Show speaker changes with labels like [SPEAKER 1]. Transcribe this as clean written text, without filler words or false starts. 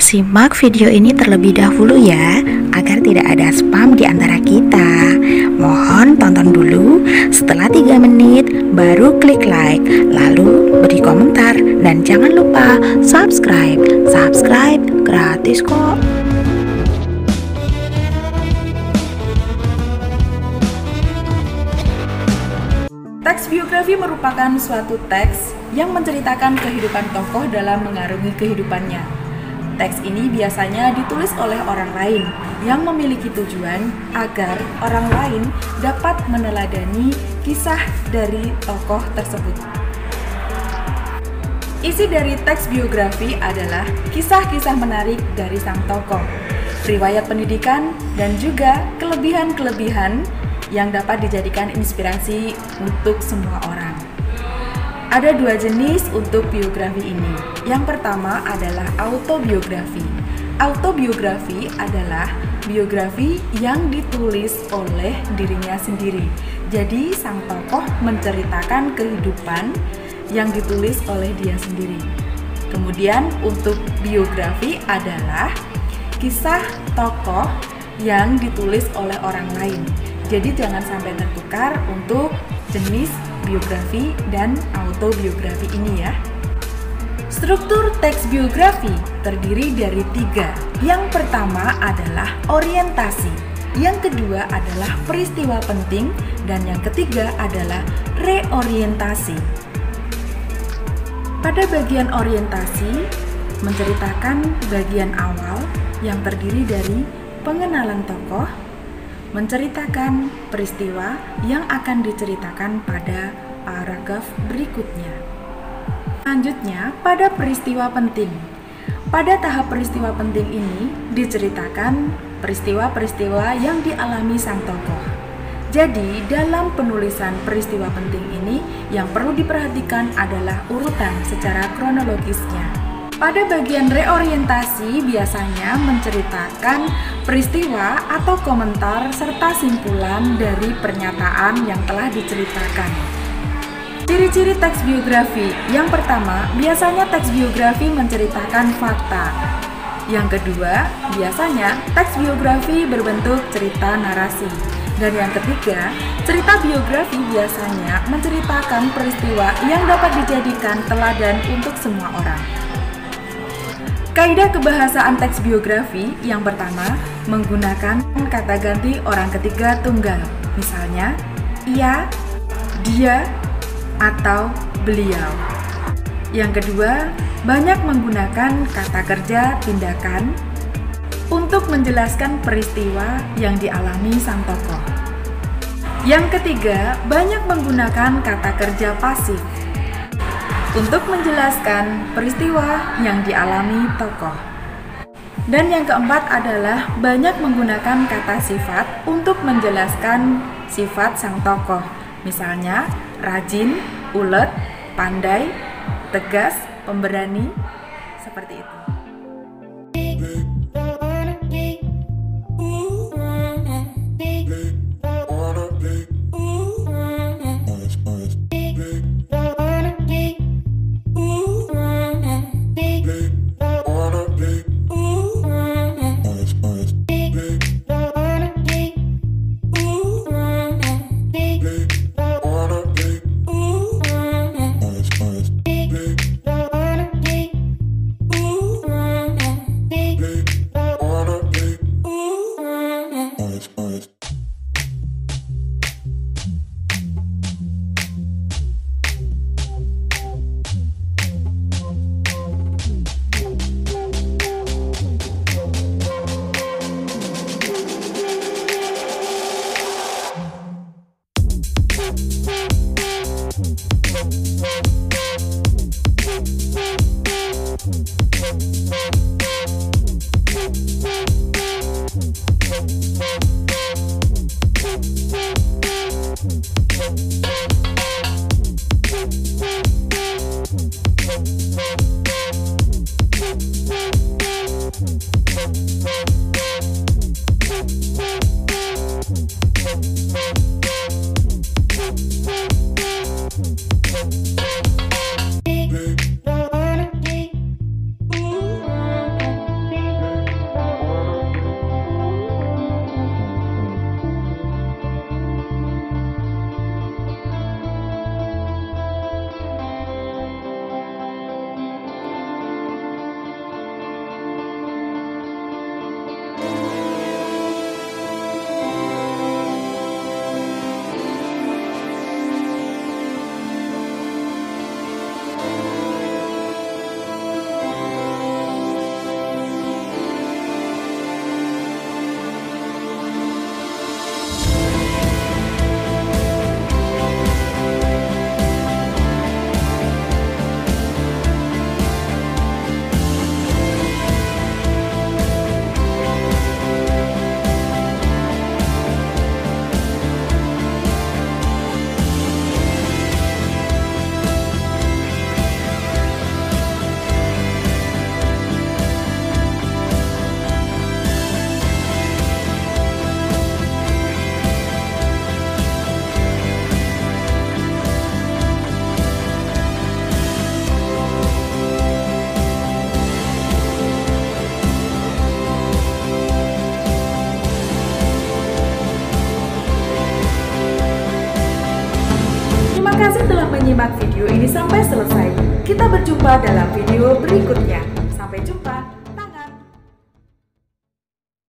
[SPEAKER 1] Simak video ini terlebih dahulu ya, agar tidak ada spam di antara kita. Mohon tonton dulu, setelah 3 menit baru klik like, lalu beri komentar, dan jangan lupa subscribe. Subscribe gratis kok.
[SPEAKER 2] Teks biografi merupakan suatu teks yang menceritakan kehidupan tokoh dalam mengarungi kehidupannya. Teks ini biasanya ditulis oleh orang lain yang memiliki tujuan agar orang lain dapat meneladani kisah dari tokoh tersebut. Isi dari teks biografi adalah kisah-kisah menarik dari sang tokoh, riwayat pendidikan, dan juga kelebihan-kelebihan yang dapat dijadikan inspirasi untuk semua orang. Ada 2 jenis untuk biografi ini. Yang pertama adalah autobiografi. Autobiografi adalah biografi yang ditulis oleh dirinya sendiri. Jadi sang tokoh menceritakan kehidupan yang ditulis oleh dia sendiri. Kemudian untuk biografi adalah kisah tokoh yang ditulis oleh orang lain. Jadi jangan sampai tertukar untuk jenis biografi dan autobiografi ini ya. Struktur teks biografi terdiri dari 3. Yang pertama adalah orientasi, yang kedua adalah peristiwa penting, dan yang ketiga adalah reorientasi. Pada bagian orientasi menceritakan bagian awal yang terdiri dari pengenalan tokoh, menceritakan peristiwa yang akan diceritakan pada paragraf berikutnya. Selanjutnya, pada peristiwa penting. Pada tahap peristiwa penting ini diceritakan peristiwa-peristiwa yang dialami sang tokoh. Jadi, dalam penulisan peristiwa penting ini yang perlu diperhatikan adalah urutan secara kronologisnya. Pada bagian reorientasi biasanya menceritakan peristiwa atau komentar serta simpulan dari pernyataan yang telah diceritakan. Ciri-ciri teks biografi. Yang pertama, biasanya teks biografi menceritakan fakta. Yang kedua, biasanya teks biografi berbentuk cerita narasi. Dan yang ketiga, cerita biografi biasanya menceritakan peristiwa yang dapat dijadikan teladan untuk semua orang. Kaidah kebahasaan teks biografi yang pertama, menggunakan kata ganti orang ketiga tunggal. Misalnya, ia, dia, atau beliau. Yang kedua, banyak menggunakan kata kerja tindakan untuk menjelaskan peristiwa yang dialami sang tokoh. Yang ketiga, banyak menggunakan kata kerja pasif untuk menjelaskan peristiwa yang dialami tokoh. Dan yang keempat adalah banyak menggunakan kata sifat untuk menjelaskan sifat sang tokoh. Misalnya, rajin, ulet, pandai, tegas, pemberani, seperti itu. kasih telah menyimak video ini sampai selesai. Kita berjumpa dalam video berikutnya. Sampai jumpa.